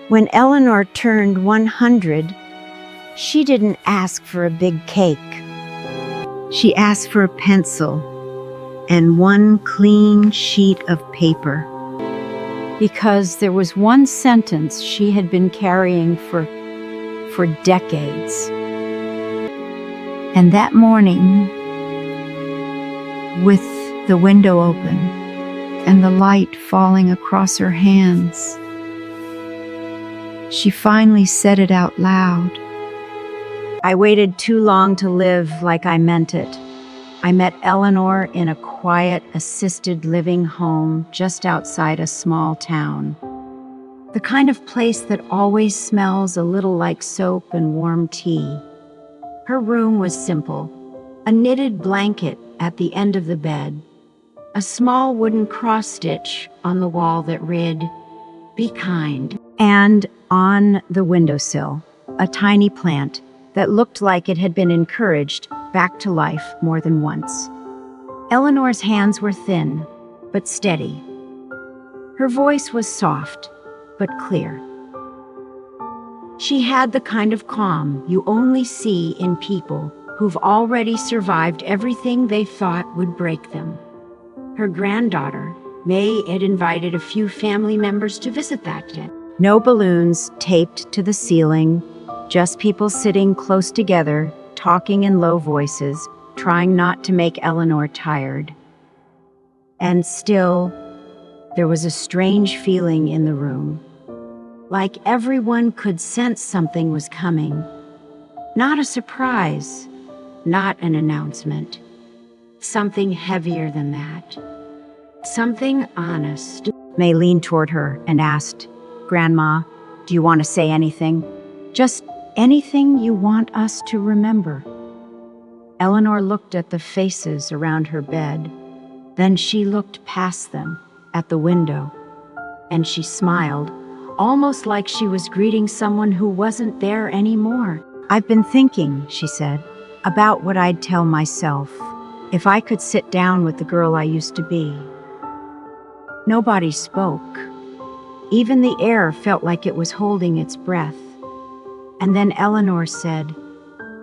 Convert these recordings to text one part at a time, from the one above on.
When Eleanor turned 100, she didn't ask for a big cake. She asked for a pencil and one clean sheet of paper. Because there was one sentence she had been carrying for decades. And that morning, with the window open and the light falling across her hands, she finally said it out loud. I waited too long to live like I meant it. I met Eleanor in a quiet, assisted living home just outside a small town. The kind of place that always smells a little like soap and warm tea. Her room was simple. A knitted blanket at the end of the bed. A small wooden cross-stitch on the wall that read, "Be kind." And on the windowsill, a tiny plant that looked like it had been encouraged back to life more than once. Eleanor's hands were thin, but steady. Her voice was soft, but clear. She had the kind of calm you only see in people who've already survived everything they thought would break them. Her granddaughter, May, had invited a few family members to visit that day. No balloons taped to the ceiling, just people sitting close together, talking in low voices, trying not to make Eleanor tired. And still, there was a strange feeling in the room. Like everyone could sense something was coming. Not a surprise, not an announcement. Something heavier than that. Something honest. May leaned toward her and asked, "Grandma, do you want to say anything? Just anything you want us to remember?" Eleanor looked at the faces around her bed. Then she looked past them, at the window. And she smiled, almost like she was greeting someone who wasn't there anymore. "I've been thinking," she said, "about what I'd tell myself if I could sit down with the girl I used to be." Nobody spoke. Even the air felt like it was holding its breath. And then Eleanor said,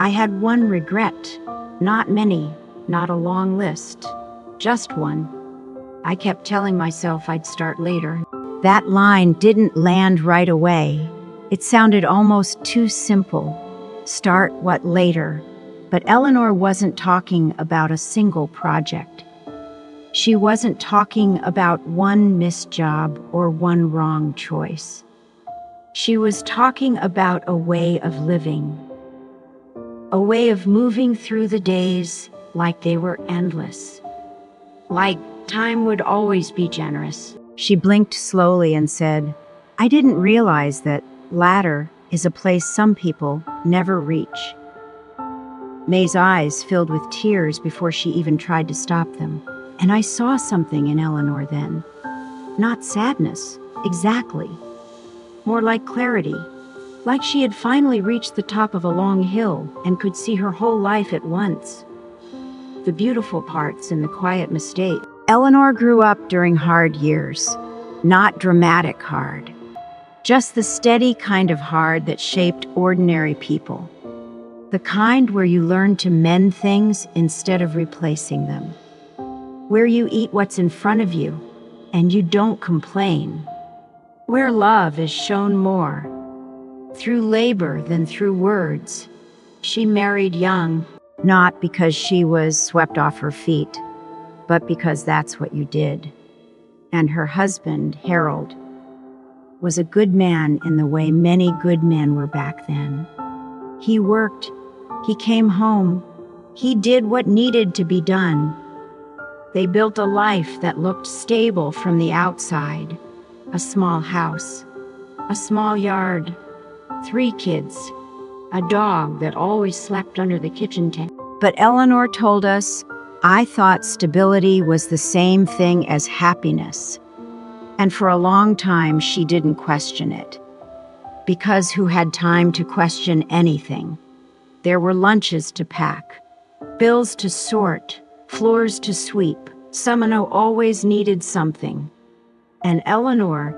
"I had one regret, not many, not a long list, just one. I kept telling myself I'd start later." That line didn't land right away. It sounded almost too simple. Start what later? But Eleanor wasn't talking about a single project. She wasn't talking about one missed job or one wrong choice. She was talking about a way of living. A way of moving through the days like they were endless. Like time would always be generous. She blinked slowly and said, "I didn't realize that ladder is a place some people never reach." May's eyes filled with tears before she even tried to stop them. And I saw something in Eleanor then. Not sadness, exactly. More like clarity. Like she had finally reached the top of a long hill and could see her whole life at once. The beautiful parts and the quiet mistakes. Eleanor grew up during hard years. Not dramatic hard. Just the steady kind of hard that shaped ordinary people. The kind where you learn to mend things instead of replacing them. Where you eat what's in front of you and you don't complain. Where love is shown more through labor than through words. She married young, not because she was swept off her feet, but because that's what you did. And her husband, Harold, was a good man in the way many good men were back then. He worked, he came home, he did what needed to be done. They built a life that looked stable from the outside. A small house, a small yard, 3 kids, a dog that always slept under the kitchen table. But Eleanor told us, I thought stability was the same thing as happiness. And for a long time, she didn't question it. Because who had time to question anything? There were lunches to pack, bills to sort, floors to sweep. Someone always needed something. And Eleanor,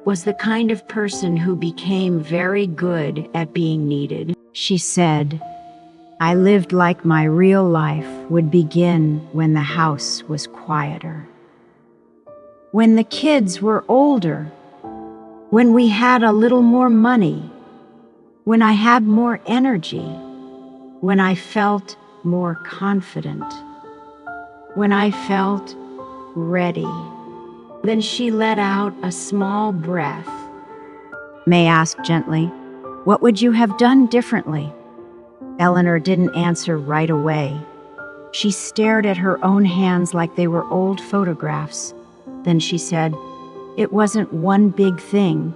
was the kind of person who became very good at being needed. She said, I lived like my real life would begin when the house was quieter. When the kids were older, when we had a little more money, when I had more energy, when I felt more confident, when I felt ready. Then she let out a small breath. May asked gently, what would you have done differently? Eleanor didn't answer right away. She stared at her own hands like they were old photographs. Then she said, it wasn't one big thing.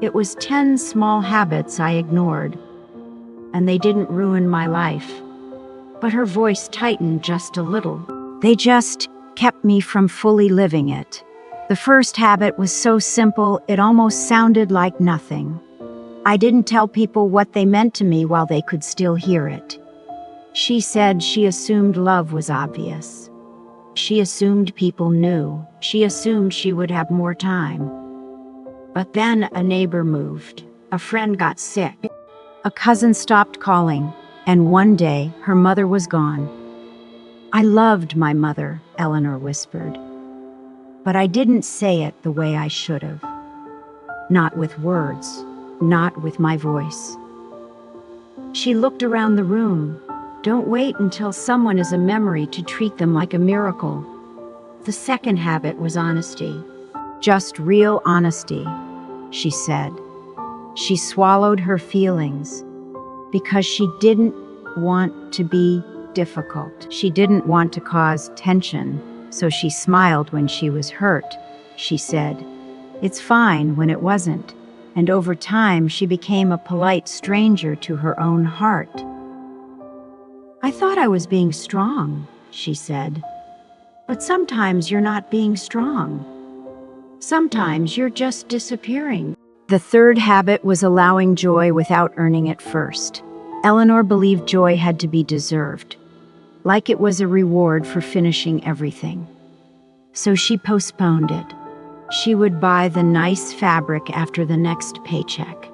It was 10 small habits I ignored, and they didn't ruin my life. But her voice tightened just a little. They just kept me from fully living it. The first habit was so simple, it almost sounded like nothing. I didn't tell people what they meant to me while they could still hear it. She said she assumed love was obvious. She assumed people knew. She assumed she would have more time. But then a neighbor moved. A friend got sick. A cousin stopped calling. And one day, her mother was gone. I loved my mother, Eleanor whispered. But I didn't say it the way I should have. Not with words, not with my voice. She looked around the room. Don't wait until someone is a memory to treat them like a miracle. The second habit was honesty. Just real honesty, she said. She swallowed her feelings because she didn't want to be difficult. She didn't want to cause tension, so she smiled when she was hurt. She said, it's fine when it wasn't. And over time, she became a polite stranger to her own heart. I thought I was being strong, she said. But sometimes you're not being strong. Sometimes you're just disappearing. The third habit was allowing joy without earning it first. Eleanor believed joy had to be deserved, like it was a reward for finishing everything. So she postponed it. She would buy the nice fabric after the next paycheck.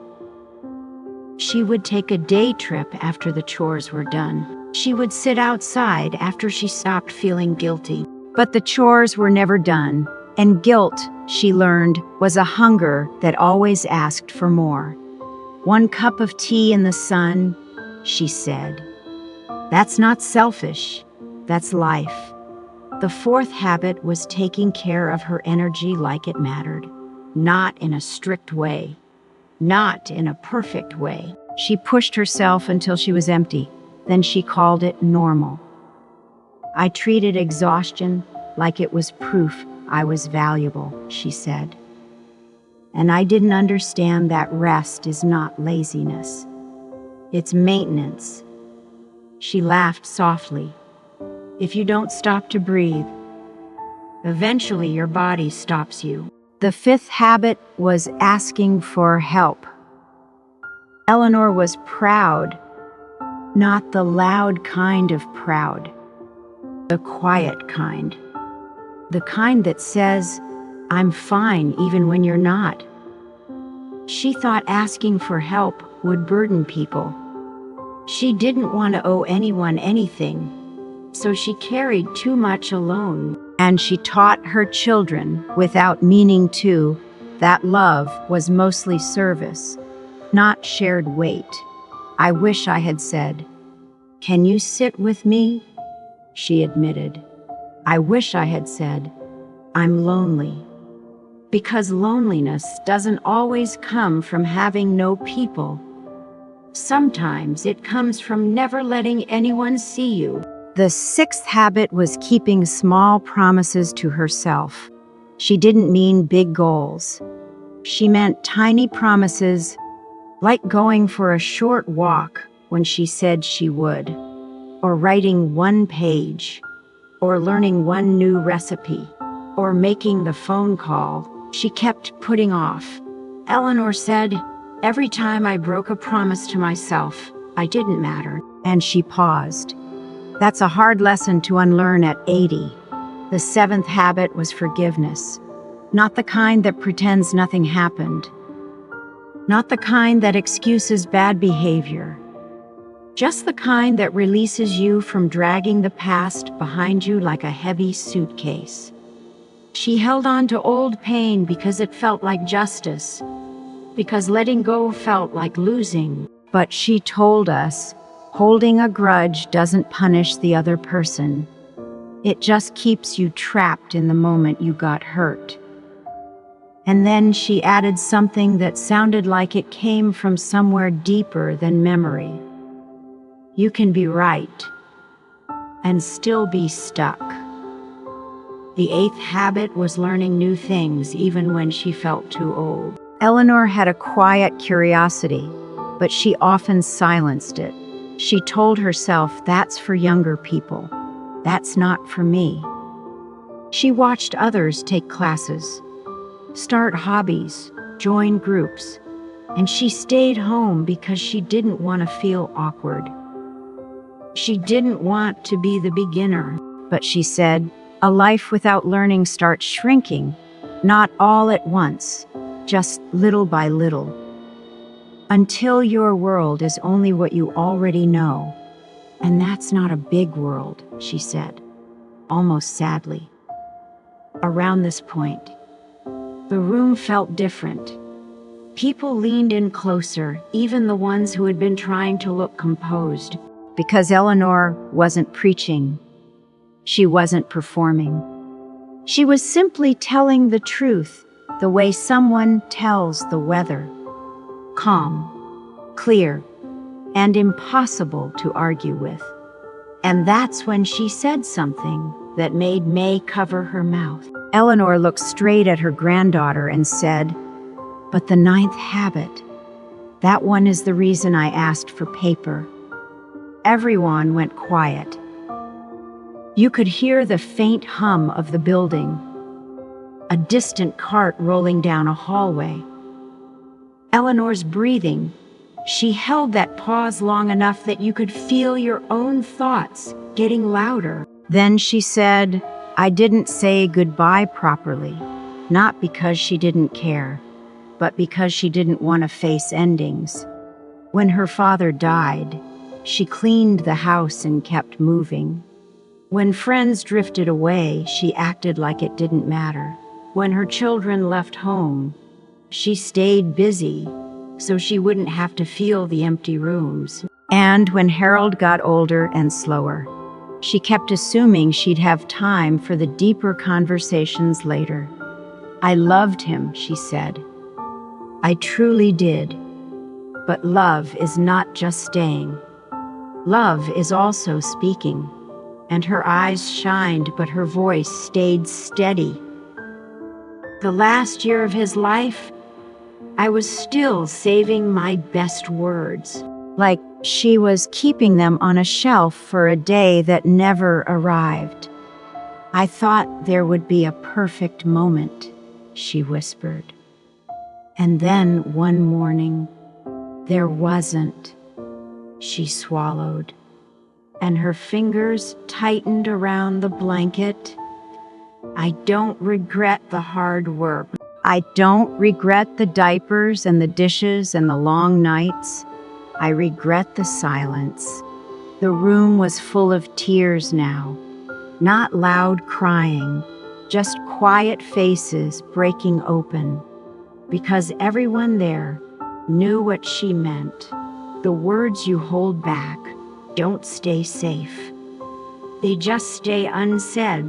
She would take a day trip after the chores were done. She would sit outside after she stopped feeling guilty. But the chores were never done, and guilt, she learned, was a hunger that always asked for more. One cup of tea in the sun, she said. That's not selfish, that's life. The fourth habit was taking care of her energy like it mattered. Not in a strict way, not in a perfect way. She pushed herself until she was empty. Then she called it normal. I treated exhaustion like it was proof I was valuable, she said. And I didn't understand that rest is not laziness. It's maintenance. She laughed softly. If you don't stop to breathe, eventually your body stops you. The fifth habit was asking for help. Eleanor was proud, not the loud kind of proud, the quiet kind. The kind that says, I'm fine even when you're not. She thought asking for help would burden people. She didn't want to owe anyone anything, so she carried too much alone. And she taught her children, without meaning to, that love was mostly service, not shared weight. I wish I had said, can you sit with me? She admitted. I wish I had said, I'm lonely. Because loneliness doesn't always come from having no people. Sometimes it comes from never letting anyone see you. The sixth habit was keeping small promises to herself. She didn't mean big goals. She meant tiny promises, like going for a short walk when she said she would, or writing one page, or learning one new recipe, or making the phone call she kept putting off. Eleanor said, every time I broke a promise to myself, I didn't matter. And she paused. That's a hard lesson to unlearn at 80. The seventh habit was forgiveness. Not the kind that pretends nothing happened. Not the kind that excuses bad behavior. Just the kind that releases you from dragging the past behind you like a heavy suitcase. She held on to old pain because it felt like justice, because letting go felt like losing. But she told us, holding a grudge doesn't punish the other person. It just keeps you trapped in the moment you got hurt. And then she added something that sounded like it came from somewhere deeper than memory. You can be right and still be stuck. The eighth habit was learning new things even when she felt too old. Eleanor had a quiet curiosity, but she often silenced it. She told herself, that's for younger people. That's not for me. She watched others take classes, start hobbies, join groups, and she stayed home because she didn't want to feel awkward. She didn't want to be the beginner, but she said, a life without learning starts shrinking, not all at once, just little by little. Until your world is only what you already know. And that's not a big world, she said, almost sadly. Around this point, the room felt different. People leaned in closer, even the ones who had been trying to look composed. Because Eleanor wasn't preaching. She wasn't performing. She was simply telling the truth, the way someone tells the weather. Calm, clear, and impossible to argue with. And that's when she said something that made May cover her mouth. Eleanor looked straight at her granddaughter and said, but the ninth habit, that one is the reason I asked for paper. Everyone went quiet. You could hear the faint hum of the building, a distant cart rolling down a hallway. Eleanor's breathing, she held that pause long enough that you could feel your own thoughts getting louder. Then she said, I didn't say goodbye properly, not because she didn't care, but because she didn't want to face endings. When her father died, she cleaned the house and kept moving. When friends drifted away, she acted like it didn't matter. When her children left home, she stayed busy so she wouldn't have to feel the empty rooms. And when Harold got older and slower, she kept assuming she'd have time for the deeper conversations later. I loved him, she said. I truly did. But love is not just staying. Love is also speaking. And her eyes shined, but her voice stayed steady. The last year of his life, I was still saving my best words, like she was keeping them on a shelf for a day that never arrived. I thought there would be a perfect moment, she whispered. And then one morning, there wasn't. She swallowed, and her fingers tightened around the blanket. I don't regret the hard work. I don't regret the diapers and the dishes and the long nights. I regret the silence. The room was full of tears now, not loud crying, just quiet faces breaking open, because everyone there knew what she meant. The words you hold back don't stay safe. They just stay unsaid.